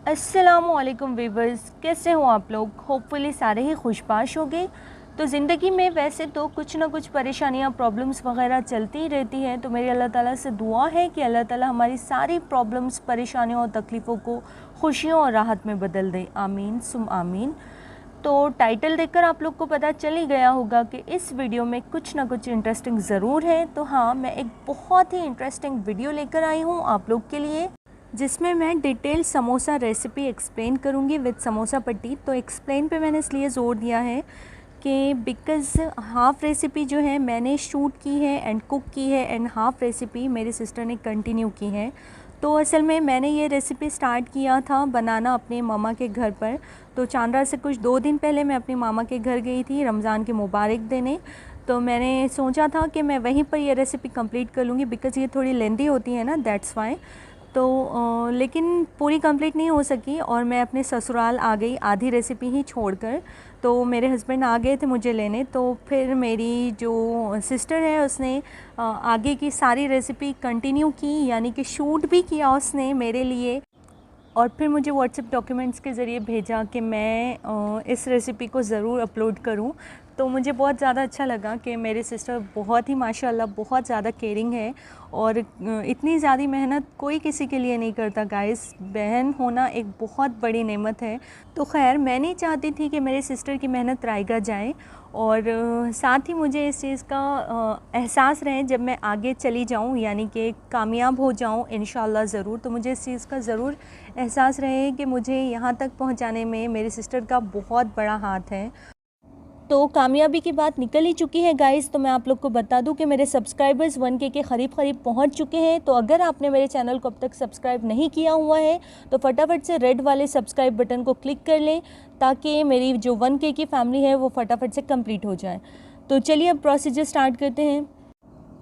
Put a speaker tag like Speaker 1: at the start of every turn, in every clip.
Speaker 1: अस्सलामुअलैकुम वीवर्स, कैसे हो आप लोग। होपफुली सारे ही खुशबाश हो गए। तो ज़िंदगी में वैसे तो कुछ ना कुछ परेशानियाँ, प्रॉब्लम्स वगैरह चलती ही रहती हैं। तो मेरी अल्लाह ताला से दुआ है कि अल्लाह ताला हमारी सारी प्रॉब्लम्स, परेशानियों और तकलीफ़ों को खुशियों और राहत में बदल दे। आमीन सुम आमीन। तो टाइटल देखकर आप लोग को पता चल ही गया होगा कि इस वीडियो में कुछ ना कुछ इंटरेस्टिंग ज़रूर है। तो हाँ, मैं एक बहुत ही इंटरेस्टिंग वीडियो लेकर आई हूँ आप लोग के लिए, जिसमें मैं डिटेल समोसा रेसिपी एक्सप्लेन करूँगी विद समोसा पट्टी। तो एक्सप्लेन पे मैंने इसलिए ज़ोर दिया है कि बिकॉज़ हाफ़ रेसिपी जो है मैंने शूट की है एंड कुक की है, एंड हाफ़ रेसिपी मेरी सिस्टर ने कंटिन्यू की है। तो असल में मैंने ये रेसिपी स्टार्ट किया था बनाना अपने मामा के घर पर। तो चांद्रा से कुछ 2 दिन पहले मैं अपनी मामा के घर गई थी रमज़ान के मुबारक देने। तो मैंने सोचा था कि मैं वहीं पर ये रेसिपी कंप्लीट कर लूँगी, बिकॉज़ ये थोड़ी लेंदी होती है ना, दैट्स वाई। तो लेकिन पूरी कंप्लीट नहीं हो सकी और मैं अपने ससुराल आ गई आधी रेसिपी ही छोड़कर। तो मेरे हस्बैंड आ गए थे मुझे लेने। तो फिर मेरी जो सिस्टर है उसने आगे की सारी रेसिपी कंटिन्यू की, यानी कि शूट भी किया उसने मेरे लिए, और फिर मुझे व्हाट्सएप डॉक्यूमेंट्स के ज़रिए भेजा कि मैं इस रेसिपी को ज़रूर अपलोड करूं। तो मुझे बहुत ज़्यादा अच्छा लगा कि मेरी सिस्टर बहुत ही माशाल्लाह बहुत ज़्यादा केयरिंग है, और इतनी ज़्यादा मेहनत कोई किसी के लिए नहीं करता गाइस। बहन होना एक बहुत बड़ी नेमत है। तो खैर, मैं नहीं चाहती थी कि मेरी सिस्टर की मेहनत रायगा जाए, और साथ ही मुझे इस चीज़ का एहसास रहे जब मैं आगे चली जाऊं, यानी कि कामयाब हो जाऊं इंशाल्लाह ज़रूर। तो मुझे इस चीज़ का ज़रूर एहसास रहे कि मुझे यहाँ तक पहुँचाने में मेरी सिस्टर का बहुत बड़ा हाथ है। तो कामयाबी की बात निकल ही चुकी है गाइस। तो मैं आप लोग को बता दूं कि मेरे सब्सक्राइबर्स 1K के करीब पहुंच चुके हैं। तो अगर आपने मेरे चैनल को अब तक सब्सक्राइब नहीं किया हुआ है तो फटाफट से रेड वाले सब्सक्राइब बटन को क्लिक कर लें, ताकि मेरी जो 1K की फैमिली है वो फटाफट से कंप्लीट हो जाए। तो चलिए अब प्रोसीजर स्टार्ट करते हैं।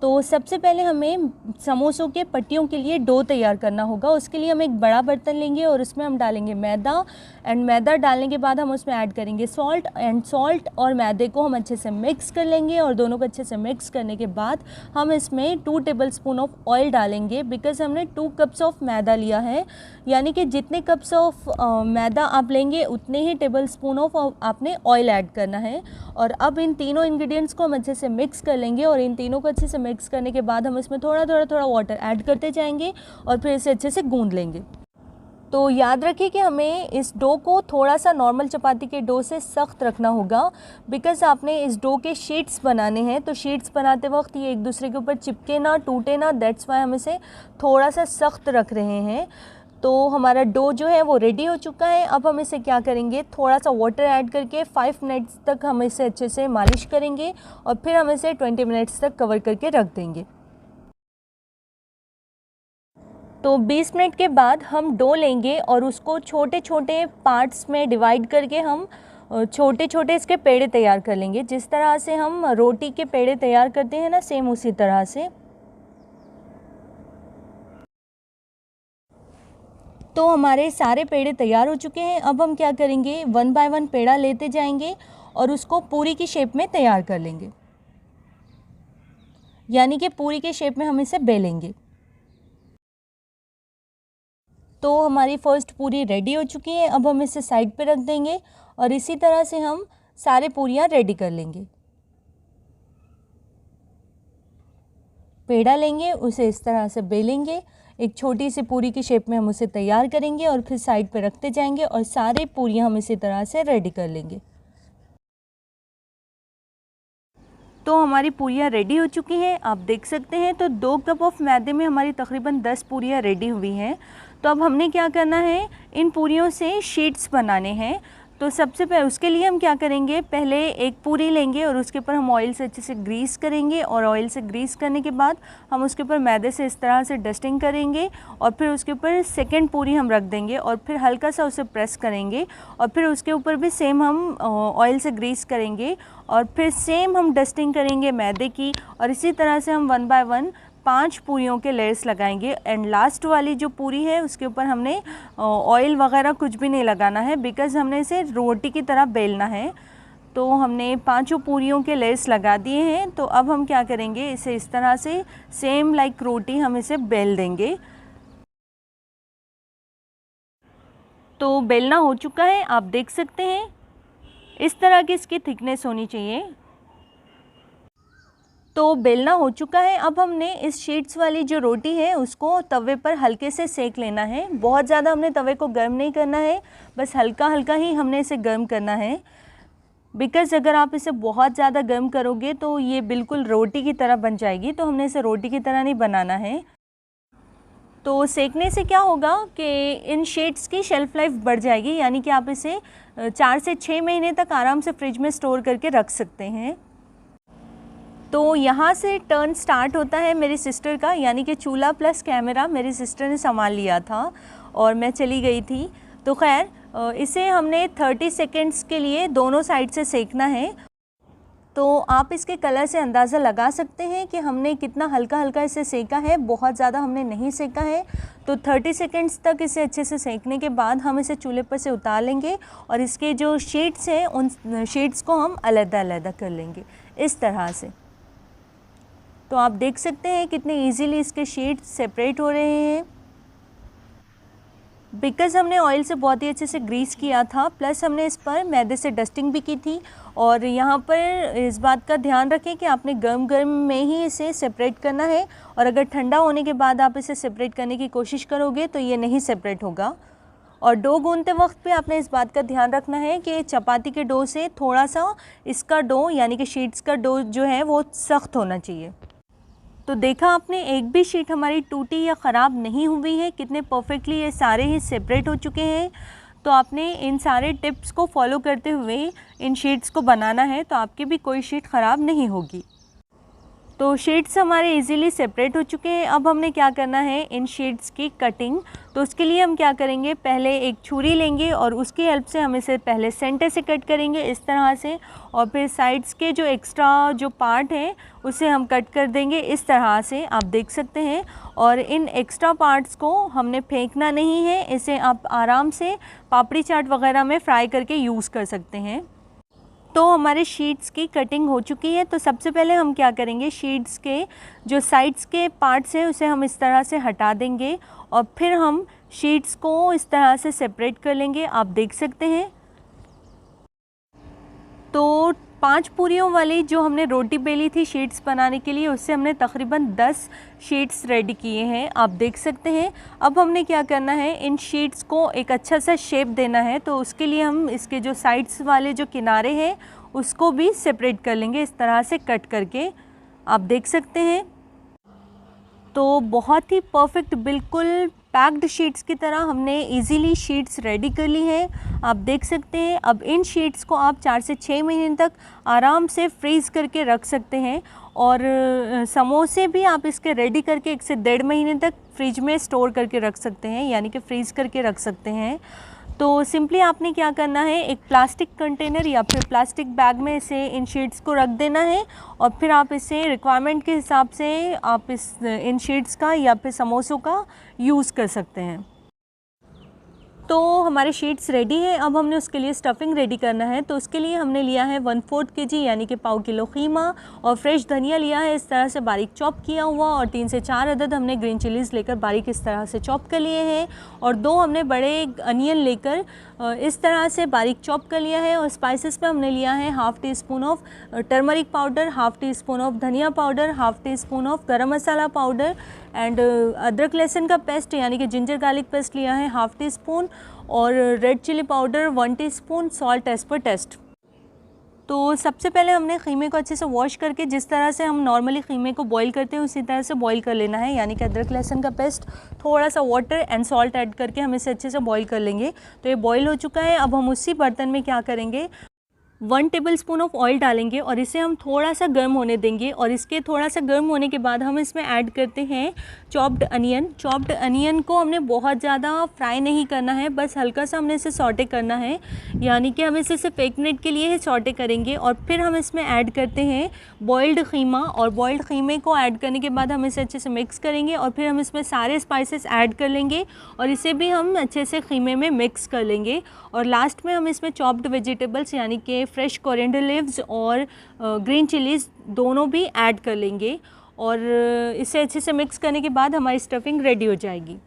Speaker 1: तो सबसे पहले हमें समोसों के पट्टियों के लिए डो तैयार करना होगा। उसके लिए हम एक बड़ा बर्तन लेंगे और उसमें हम डालेंगे मैदा, एंड मैदा डालने के बाद हम उसमें ऐड करेंगे सॉल्ट, एंड सॉल्ट और मैदे को हम अच्छे से मिक्स कर लेंगे। और दोनों को अच्छे से मिक्स करने के बाद हम इसमें 2 टेबलस्पून ऑफ ऑयल डालेंगे, बिकॉज़ हमने 2 कप्स ऑफ मैदा लिया है, यानी कि जितने कप्स ऑफ मैदा आप लेंगे उतने ही टेबलस्पून ऑफ आपने ऑयल ऐड करना है। और अब इन तीनों इंग्रेडिएंट्स को हम अच्छे से मिक्स कर लेंगे, और इन तीनों को अच्छे से मिक्स करने के बाद हम इसमें थोड़ा वाटर ऐड करते जाएंगे और फिर इसे अच्छे से गूंद लेंगे। तो याद रखिए कि हमें इस डो को थोड़ा सा नॉर्मल चपाती के डो से सख्त रखना होगा, बिकॉज़ आपने इस डो के शीट्स बनाने हैं। तो शीट्स बनाते वक्त ये एक दूसरे के ऊपर चिपके ना, टूटे ना, दैट्स वाई हम इसे थोड़ा सा सख्त रख रहे हैं। तो हमारा डो जो है वो रेडी हो चुका है। अब हम इसे क्या करेंगे, थोड़ा सा वाटर ऐड करके 5 मिनट्स तक हम इसे अच्छे से मालिश करेंगे, और फिर हम इसे 20 मिनट्स तक कवर करके रख देंगे। तो 20 मिनट के बाद हम डो लेंगे और उसको छोटे छोटे पार्ट्स में डिवाइड करके हम छोटे छोटे इसके पेड़े तैयार कर लेंगे। जिस तरह से हम रोटी के पेड़े तैयार करते हैं ना, सेम उसी तरह से। तो हमारे सारे पेड़े तैयार हो चुके हैं। अब हम क्या करेंगे, 1 बाय 1 पेड़ा लेते जाएंगे और उसको पूरी की शेप में तैयार कर लेंगे, यानी कि पूरी के शेप में हम इसे बेलेंगे। तो हमारी फर्स्ट पूरी रेडी हो चुकी है। अब हम इसे साइड पे रख देंगे, और इसी तरह से हम सारे पूरियाँ रेडी कर लेंगे। पेड़ा लेंगे, उसे इस तरह से बेलेंगे, एक छोटी सी पूरी की शेप में हम उसे तैयार करेंगे और फिर साइड पे रखते जाएंगे, और सारे पूरियाँ हम इसी तरह से रेडी कर लेंगे। तो हमारी पूरियाँ रेडी हो चुकी हैं, आप देख सकते हैं। तो 2 कप ऑफ मैदे में हमारी तकरीबन 10 पूरियाँ रेडी हुई हैं। तो अब हमने क्या करना है, इन पूरियों से शीट्स बनाने हैं। तो सबसे पहले उसके लिए हम क्या करेंगे, पहले एक पूरी लेंगे और उसके ऊपर हम ऑयल से अच्छे से ग्रीस करेंगे, और ऑयल से ग्रीस करने के बाद हम उसके ऊपर मैदे से इस तरह से डस्टिंग करेंगे, और फिर उसके ऊपर सेकंड पूरी हम रख देंगे और फिर हल्का सा उसे प्रेस करेंगे, और फिर उसके ऊपर भी सेम हम ऑयल से ग्रीस करेंगे, और फिर सेम हम डस्टिंग करेंगे मैदे की, और इसी तरह से हम 1 बाय 1 5 पूरियों के लेयर्स लगाएंगे। एंड लास्ट वाली जो पूरी है उसके ऊपर हमने ऑयल वगैरह कुछ भी नहीं लगाना है, बिकॉज़ हमने इसे रोटी की तरह बेलना है। तो हमने 5 पूरियों के लेयर्स लगा दिए हैं। तो अब हम क्या करेंगे, इसे इस तरह से सेम लाइक रोटी हम इसे बेल देंगे। तो बेलना हो चुका है, आप देख सकते हैं इस तरह की इसकी थिकनेस होनी चाहिए। तो बेलना हो चुका है। अब हमने इस शीट्स वाली जो रोटी है उसको तवे पर हल्के से सेक लेना है। बहुत ज़्यादा हमने तवे को गर्म नहीं करना है, बस हल्का हल्का ही हमने इसे गर्म करना है। बिकॉज़ अगर आप इसे बहुत ज़्यादा गर्म करोगे तो ये बिल्कुल रोटी की तरह बन जाएगी, तो हमने इसे रोटी की तरह नहीं बनाना है। तो सेकने से क्या होगा कि इन शीट्स की शेल्फ़ लाइफ बढ़ जाएगी, यानी कि आप इसे 4 से 6 महीने तक आराम से फ्रिज में स्टोर करके रख सकते हैं। तो यहाँ से टर्न स्टार्ट होता है मेरी सिस्टर का, यानी कि चूल्हा प्लस कैमरा मेरी सिस्टर ने संभाल लिया था और मैं चली गई थी। तो खैर इसे हमने 30 सेकेंड्स के लिए दोनों साइड से सेकना है। तो आप इसके कलर से अंदाज़ा लगा सकते हैं कि हमने कितना हल्का हल्का इसे सेका है, बहुत ज़्यादा हमने नहीं सेका है। तो 30 सेकेंड्स तक इसे अच्छे से सेकने के बाद हम इसे चूल्हे पर से उतार लेंगे और इसके जो शीट्स हैं उन शीट्स को हम अलग-अलग कर लेंगे इस तरह से। तो आप देख सकते हैं कितने इजीली इसके शीट्स सेपरेट हो रहे हैं, बिकॉज़ हमने ऑयल से बहुत ही अच्छे से ग्रीस किया था, प्लस हमने इस पर मैदे से डस्टिंग भी की थी। और यहाँ पर इस बात का ध्यान रखें कि आपने गर्म में ही इसे सेपरेट करना है, और अगर ठंडा होने के बाद आप इसे सेपरेट करने की कोशिश करोगे तो ये नहीं सेपरेट होगा। और डो गूंदते वक्त पे आपने इस बात का ध्यान रखना है कि चपाती के डो से थोड़ा सा इसका डो यानी कि शीट्स का डो जो है वो सख्त होना चाहिए। तो देखा आपने, एक भी शीट हमारी टूटी या ख़राब नहीं हुई है, कितने परफेक्टली ये सारे ही सेपरेट हो चुके हैं। तो आपने इन सारे टिप्स को फॉलो करते हुए इन शीट्स को बनाना है, तो आपकी भी कोई शीट ख़राब नहीं होगी। तो शीट्स हमारे इजीली सेपरेट हो चुके हैं। अब हमने क्या करना है, इन शीट्स की कटिंग। तो उसके लिए हम क्या करेंगे, पहले एक छुरी लेंगे और उसकी हेल्प से हम इसे पहले सेंटर से कट करेंगे इस तरह से, और फिर साइड्स के जो एक्स्ट्रा जो पार्ट है उसे हम कट कर देंगे इस तरह से, आप देख सकते हैं। और इन एक्स्ट्रा पार्ट्स को हमने फेंकना नहीं है, इसे आप आराम से पापड़ी चाट वगैरह में फ्राई करके यूज़ कर सकते हैं। तो हमारे शीट्स की कटिंग हो चुकी है। तो सबसे पहले हम क्या करेंगे, शीट्स के जो साइड्स के पार्ट्स हैं उसे हम इस तरह से हटा देंगे और फिर हम शीट्स को इस तरह से सेपरेट कर लेंगे, आप देख सकते हैं। तो 5 पूरियों वाली जो हमने रोटी बेली थी शीट्स बनाने के लिए, उससे हमने तकरीबन 10 शीट्स रेडी किए हैं, आप देख सकते हैं। अब हमने क्या करना है, इन शीट्स को एक अच्छा सा शेप देना है। तो उसके लिए हम इसके जो साइड्स वाले जो किनारे हैं उसको भी सेपरेट कर लेंगे इस तरह से कट करके, आप देख सकते हैं। तो बहुत ही परफेक्ट बिल्कुल पैक्ड शीट्स की तरह हमने इजीली शीट्स रेडी कर ली है, आप देख सकते हैं। अब इन शीट्स को आप 4 से 6 महीने तक आराम से फ्रीज़ करके रख सकते हैं, और समोसे भी आप इसके रेडी करके 1 से 1.5 महीने तक फ्रिज में स्टोर करके रख सकते हैं, यानी कि फ्रीज़ करके रख सकते हैं। तो सिंपली आपने क्या करना है, एक प्लास्टिक कंटेनर या फिर प्लास्टिक बैग में इसे इन शीट्स को रख देना है, और फिर आप इसे रिक्वायरमेंट के हिसाब से आप इन शीट्स का या फिर समोसों का यूज़ कर सकते हैं। तो हमारे शीट्स रेडी हैं। अब हमने उसके लिए स्टफ़िंग रेडी करना है। तो उसके लिए हमने लिया है 1/4 kg यानी कि पाव किलो कीमा, और फ्रेश धनिया लिया है इस तरह से बारीक चॉप किया हुआ, और 3 से 4 अदद हमने ग्रीन चिलीज़ लेकर बारीक इस तरह से चॉप कर लिए हैं, और 2 हमने बड़े अनियन लेकर इस तरह से बारीक चॉप कर लिया है। और स्पाइसेस में हमने लिया है 1/2 teaspoon of turmeric powder, 1/2 teaspoon of धनिया पाउडर, 1/2 टीस्पून ऑफ गरम मसाला पाउडर, एंड अदरक लहसुन का पेस्ट यानी कि जिंजर गार्लिक पेस्ट लिया है 1/2 टीस्पून, और red chilli powder 1 teaspoon, salt as per taste. तो सबसे पहले हमने ख़ीमे को अच्छे से वॉश करके, जिस तरह से हम नॉर्मली ख़ीमे को बॉईल करते हैं उसी तरह से बॉईल कर लेना है, यानी कि अदरक लहसुन का पेस्ट, थोड़ा सा वाटर एंड सॉल्ट ऐड करके हम इसे अच्छे से बॉईल कर लेंगे। तो ये बॉईल हो चुका है। अब हम उसी बर्तन में क्या करेंगे, 1 टेबलस्पून ऑफ ऑयल डालेंगे और इसे हम थोड़ा सा गर्म होने देंगे, और इसके थोड़ा सा गर्म होने के बाद हम इसमें ऐड करते हैं चॉप्ड अनियन। चॉप्ड अनियन को हमने बहुत ज़्यादा फ्राई नहीं करना है, बस हल्का सा हमने इसे सॉटे करना है, यानी कि हम इसे सिर्फ 1 मिनट के लिए ही सॉटे करेंगे। और फिर हम इसमें ऐड करते हैं बॉइल्ड कीमा, और बॉइल्ड कीमे को ऐड करने के बाद हम इसे अच्छे से मिक्स करेंगे, और फिर हम इसमें सारे स्पाइसेस ऐड कर लेंगे और इसे भी हम अच्छे से कीमे में मिक्स कर लेंगे। और लास्ट में हम इसमें चॉप्ड वेजिटेबल्स यानी कि फ्रेश कोरिएंडर लीव्स और ग्रीन चिलीज़ दोनों भी ऐड कर लेंगे, और इसे अच्छे से मिक्स करने के बाद हमारी स्टफ़िंग रेडी हो जाएगी।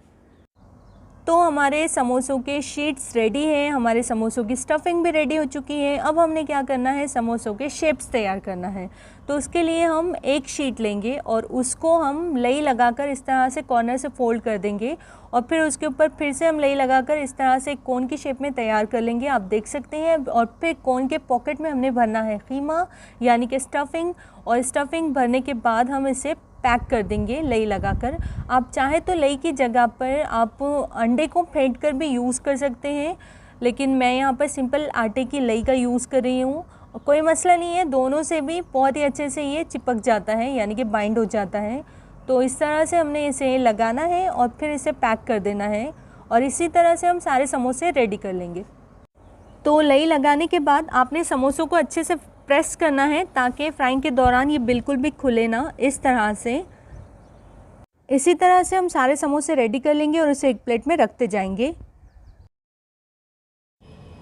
Speaker 1: तो हमारे समोसों के शीट्स रेडी हैं, हमारे समोसों की स्टफिंग भी रेडी हो चुकी है। अब हमने क्या करना है, समोसों के शेप्स तैयार करना है। तो उसके लिए हम एक शीट लेंगे और उसको हम लई लगाकर इस तरह से कॉर्नर से फोल्ड कर देंगे और फिर उसके ऊपर फिर से हम लई लगाकर इस तरह से कोन की शेप में तैयार कर लेंगे, आप देख सकते हैं। और फिर कोन के पॉकेट में हमने भरना है कीमा यानी कि स्टफिंग, और स्टफिंग भरने के बाद हम इसे पैक कर देंगे लई लगाकर। आप चाहे तो लई की जगह पर आप अंडे को फेंट कर भी यूज़ कर सकते हैं, लेकिन मैं यहाँ पर सिंपल आटे की लई का यूज़ कर रही हूँ। कोई मसला नहीं है, दोनों से भी बहुत ही अच्छे से ये चिपक जाता है यानी कि बाइंड हो जाता है। तो इस तरह से हमने इसे लगाना है और फिर इसे पैक कर देना है और इसी तरह से हम सारे समोसे रेडी कर लेंगे। तो लई लगाने के बाद आपने समोसों को अच्छे से प्रेस करना है ताकि फ्राइंग के दौरान ये बिल्कुल भी खुले ना, इस तरह से। इसी तरह से हम सारे समोसे रेडी कर लेंगे और उसे एक प्लेट में रखते जाएंगे।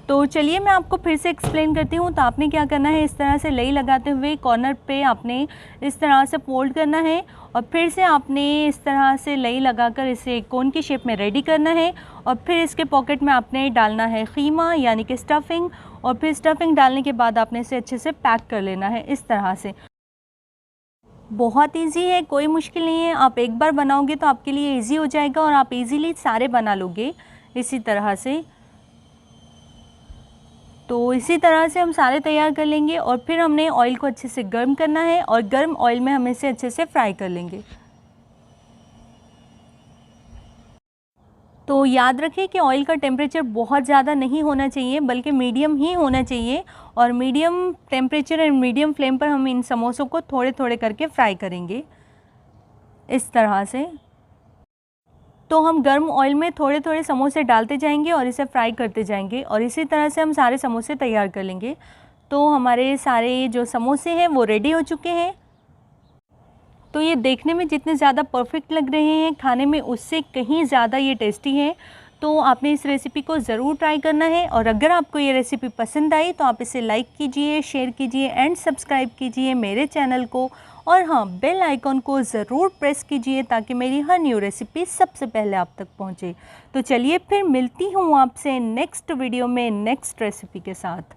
Speaker 1: तो चलिए मैं आपको फिर से एक्सप्लेन करती हूँ। तो आपने क्या करना है, इस तरह से लई लगाते हुए कॉर्नर पे आपने इस तरह से फोल्ड करना है और फिर से आपने इस तरह से लई लगाकर इसे कोन की शेप में रेडी करना है और फिर इसके पॉकेट में आपने डालना है कीमा यानी कि स्टफिंग, और फिर स्टफिंग डालने के बाद आपने इसे अच्छे से पैक कर लेना है इस तरह से। बहुत इजी है, कोई मुश्किल नहीं है। आप एक बार बनाओगे तो आपके लिए इजी हो जाएगा और आप इजीली सारे बना लोगे इसी तरह से। तो इसी तरह से हम सारे तैयार कर लेंगे और फिर हमने ऑयल को अच्छे से गर्म करना है और गर्म ऑयल में हम इसे अच्छे से फ्राई कर लेंगे। तो याद रखें कि ऑयल का टेम्परेचर बहुत ज़्यादा नहीं होना चाहिए बल्कि मीडियम ही होना चाहिए, और medium temperature and medium flame पर हम इन समोसों को थोड़े थोड़े करके फ्राई करेंगे इस तरह से। तो हम गर्म ऑयल में थोड़े थोड़े समोसे डालते जाएंगे और इसे फ्राई करते जाएंगे और इसी तरह से हम सारे समोसे तैयार कर लेंगे। तो हमारे सारे जो समोसे हैं वो रेडी हो चुके हैं। तो ये देखने में जितने ज़्यादा परफेक्ट लग रहे हैं, खाने में उससे कहीं ज़्यादा ये टेस्टी है। तो आपने इस रेसिपी को ज़रूर ट्राई करना है और अगर आपको ये रेसिपी पसंद आई तो आप इसे लाइक कीजिए, शेयर कीजिए एंड सब्सक्राइब कीजिए मेरे चैनल को, और हाँ, बेल आइकॉन को ज़रूर प्रेस कीजिए ताकि मेरी हर न्यू रेसिपी सबसे पहले आप तक पहुँचे। तो चलिए फिर मिलती हूँ आपसे नेक्स्ट वीडियो में नेक्स्ट रेसिपी के साथ।